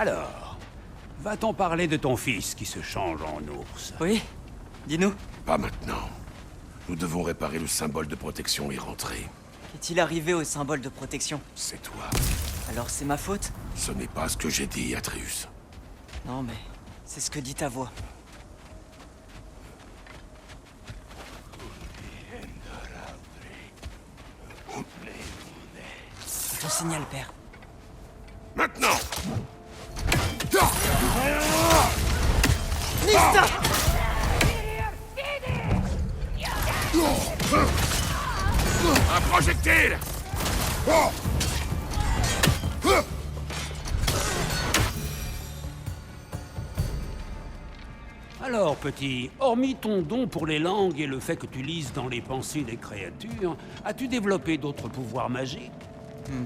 Alors, va-t-on parler de ton fils qui se change en ours? Oui? Dis-nous. Pas maintenant. Nous devons réparer le symbole de protection et rentrer. Qu'est-il arrivé au symbole de protection? C'est toi. Alors c'est ma faute? Ce n'est pas ce que j'ai dit, Atreus. Non mais... c'est ce que dit ta voix. C'est ton signal, père. Maintenant! Nista! Un projectile! Alors, petit, hormis ton don pour les langues et le fait que tu lises dans les pensées des créatures, as-tu développé d'autres pouvoirs magiques?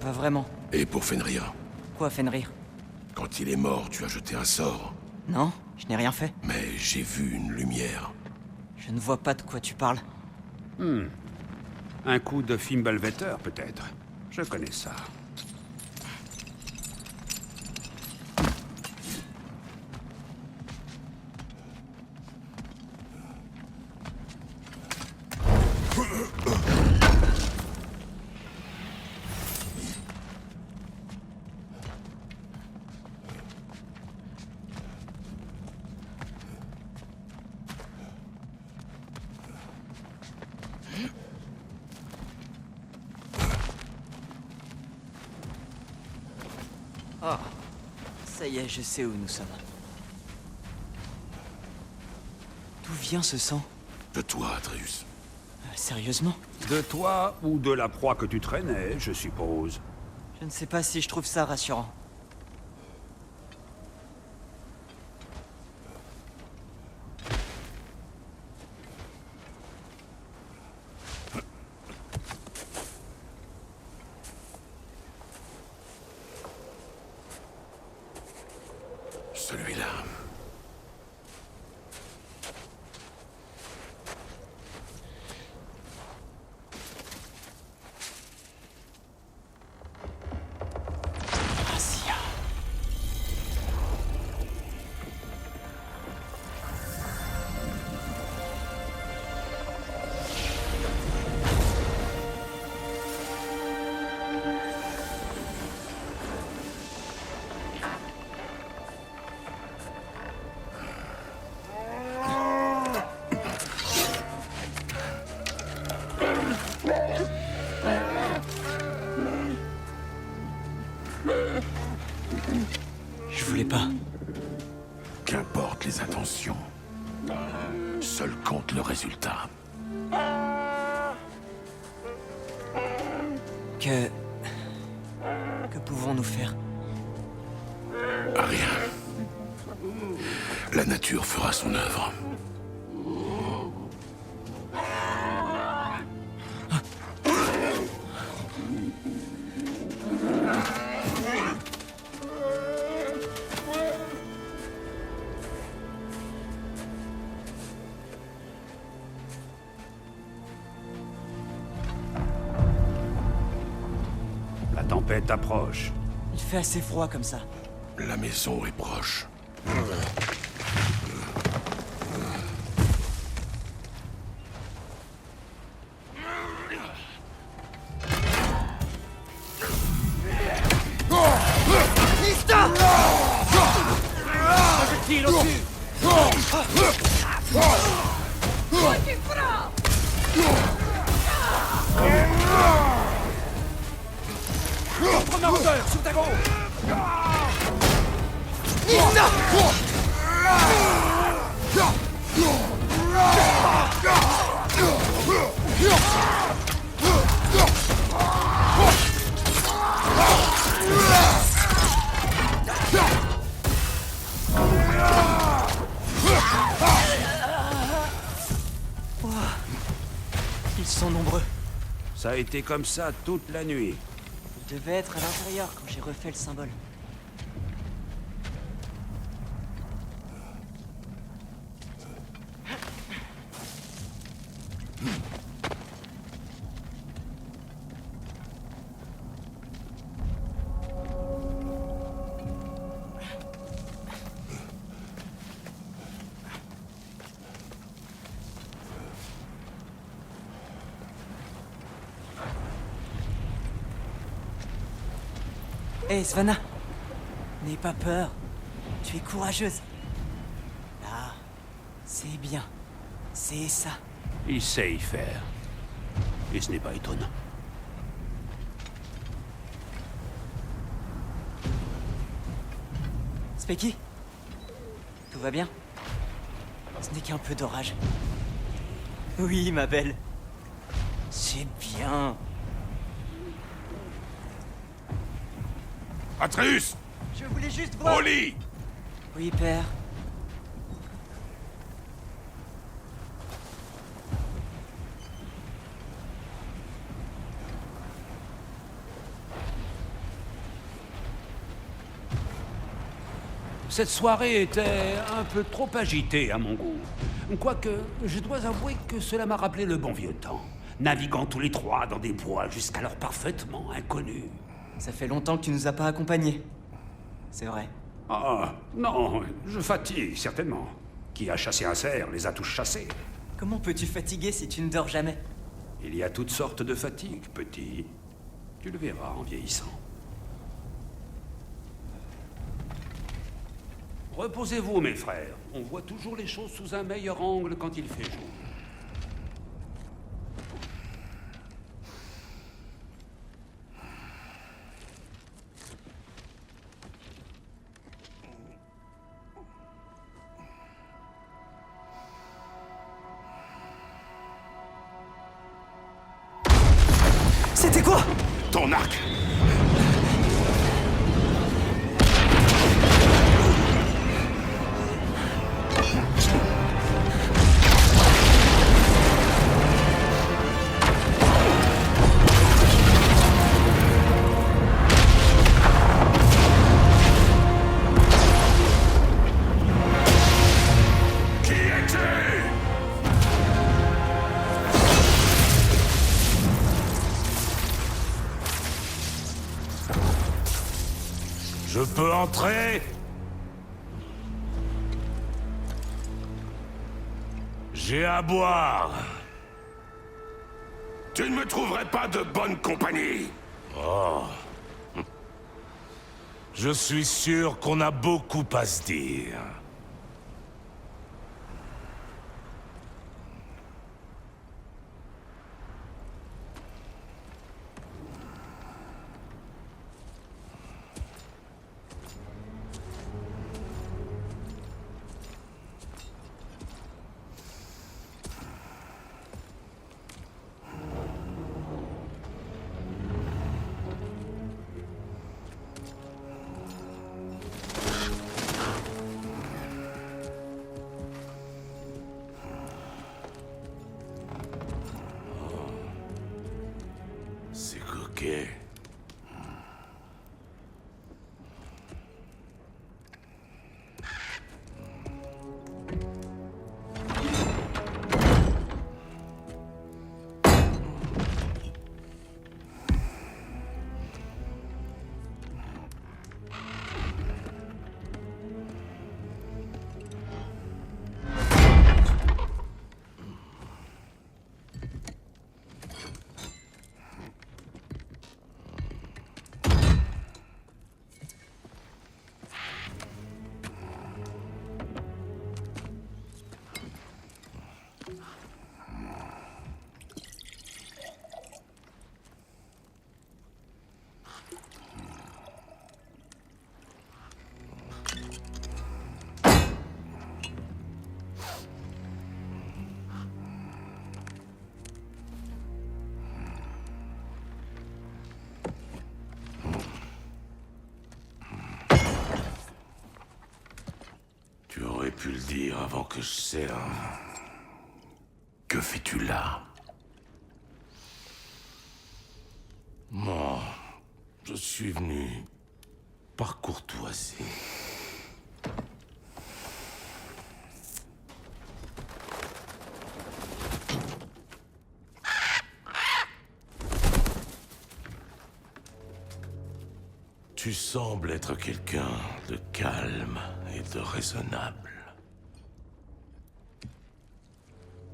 Pas vraiment. Et pour Fenrir, Quoi, Fenrir? quand il est mort, tu as jeté un sort. Non, je n'ai rien fait. Mais j'ai vu une lumière. Je ne vois pas de quoi tu parles. Un coup de Fimbulvetter, peut-être. Je connais ça. Oh, ça y est, je sais où nous sommes. D'où vient ce sang? De toi, Atreus. Sérieusement? De toi ou de la proie que tu traînais, je suppose. Je ne sais pas si je trouve ça rassurant. Celui-là. Gracia. Je voulais pas. Qu'importe les intentions. Seul compte le résultat. Que pouvons-nous faire? Rien. La nature fera son œuvre. La tempête approche. Il fait assez froid comme ça. La maison est proche. Nista! Projectile au-dessus! Prends ma hauteur, sur ta gauche! Nista! Ils sont nombreux. Ça a été comme ça toute la nuit. Ils devaient être à l'intérieur quand j'ai refait le symbole. Hé, Svanna, n'aie pas peur. Tu es courageuse. Là, c'est bien. C'est ça. Il sait y faire. Et ce n'est pas étonnant. Specky, tout va bien? Ce n'est qu'un peu d'orage. Oui, ma belle. C'est bien. Atreus! Je voulais juste voir... Au lit! Oui, père. Cette soirée était un peu trop agitée à mon goût. Quoique, je dois avouer que cela m'a rappelé le bon vieux temps, naviguant tous les trois dans des bois jusqu'alors parfaitement inconnus. Ça fait longtemps que tu nous as pas accompagnés. C'est vrai. Ah, non, je fatigue, certainement. Qui a chassé un cerf les a tous chassés. Comment peux-tu fatiguer si tu ne dors jamais? Il y a toutes sortes de fatigues, petit. Tu le verras en vieillissant. Reposez-vous, mes frères. On voit toujours les choses sous un meilleur angle quand il fait jour. C'était quoi? Ton arc! Qui es-tu? Je peux entrer? J'ai à boire. Tu ne me trouverais pas de bonne compagnie. Oh. Je suis sûr qu'on a beaucoup à se dire. C'est coquet. Tu aurais pu le dire avant que je serve. Que fais-tu là? Moi, je suis venu par courtoisie. Tu sembles être quelqu'un de calme et de raisonnable.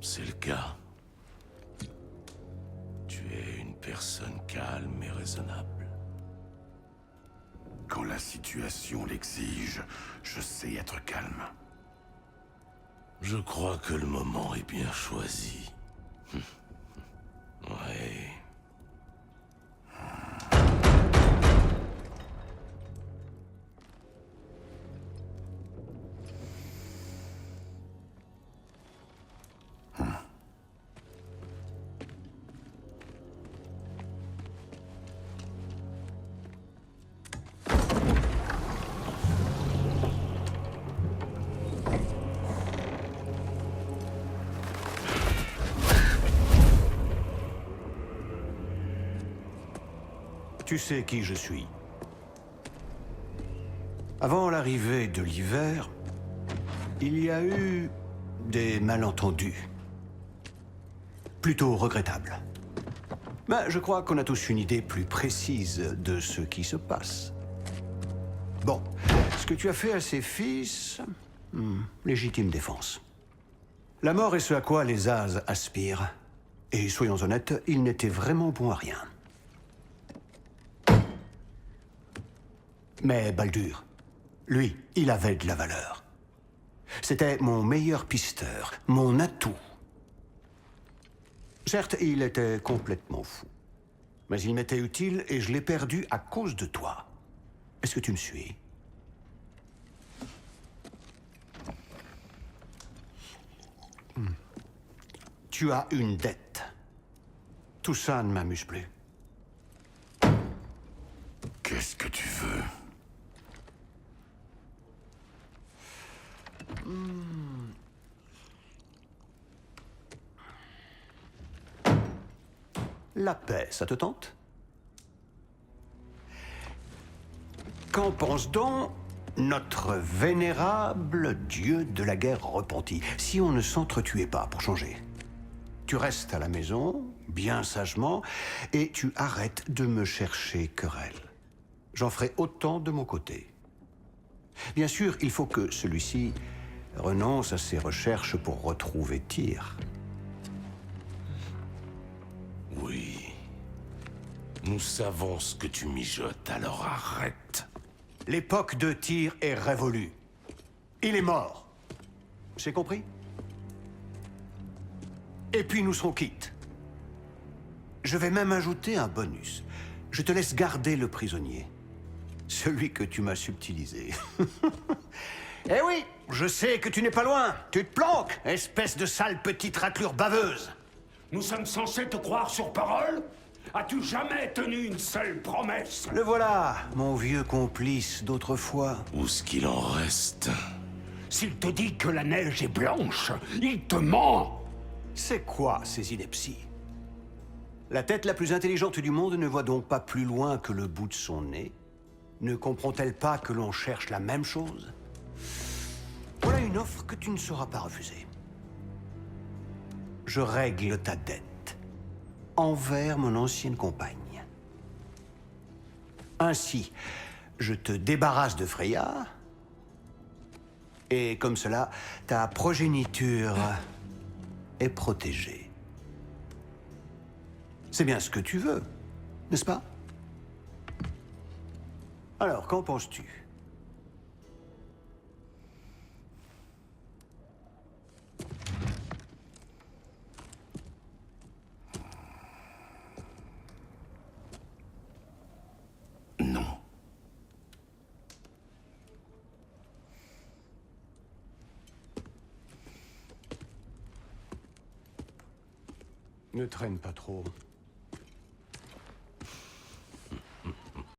C'est le cas. Tu es une personne calme et raisonnable. la situation l'exige, je sais être calme. Je crois que le moment est bien choisi. Ouais. Tu sais qui je suis. Avant l'arrivée de l'hiver, il y a eu des malentendus. Plutôt regrettables. Mais je crois qu'on a tous une idée plus précise de ce qui se passe. Bon, ce que tu as fait à ses fils... légitime défense. La mort est ce à quoi les As aspirent. Et soyons honnêtes, ils n'étaient vraiment bons à rien. Mais Baldur, lui, il avait de la valeur. C'était mon meilleur pisteur, mon atout. Certes, il était complètement fou. Mais il m'était utile et je l'ai perdu à cause de toi. Est-ce que tu me suis? Tu as une dette. Tout ça ne m'amuse plus. Qu'est-ce que tu veux? La paix, ça te tente? Qu'en pense donc notre vénérable dieu de la guerre repenti, si on ne s'entretuait pas pour changer? Tu restes à la maison, bien sagement, et tu arrêtes de me chercher querelle. J'en ferai autant de mon côté. Bien sûr, il faut que celui-ci renonce à ses recherches pour retrouver Tyr. Oui. Nous savons ce que tu mijotes, alors arrête. L'époque de Tyr est révolue. Il est mort. C'est compris? Et puis nous serons quittes. Je vais même ajouter un bonus. Je te laisse garder le prisonnier. Celui que tu m'as subtilisé. Eh oui, je sais que tu n'es pas loin. Tu te planques, espèce de sale petite raclure baveuse. Nous sommes censés te croire sur parole? As-tu jamais tenu une seule promesse? Le voilà, mon vieux complice d'autrefois. Où ce qu'il en reste? S'il te dit que la neige est blanche, il te ment! C'est quoi ces inepties? La tête la plus intelligente du monde ne voit donc pas plus loin que le bout de son nez? Ne comprend-elle pas que l'on cherche la même chose? Voilà une offre que tu ne sauras pas refuser. Je règle ta dette envers mon ancienne compagne. Ainsi, je te débarrasse de Freya, et comme cela, ta progéniture est protégée. C'est bien ce que tu veux, n'est-ce pas? Alors, qu'en penses-tu? Non. Ne traîne pas trop.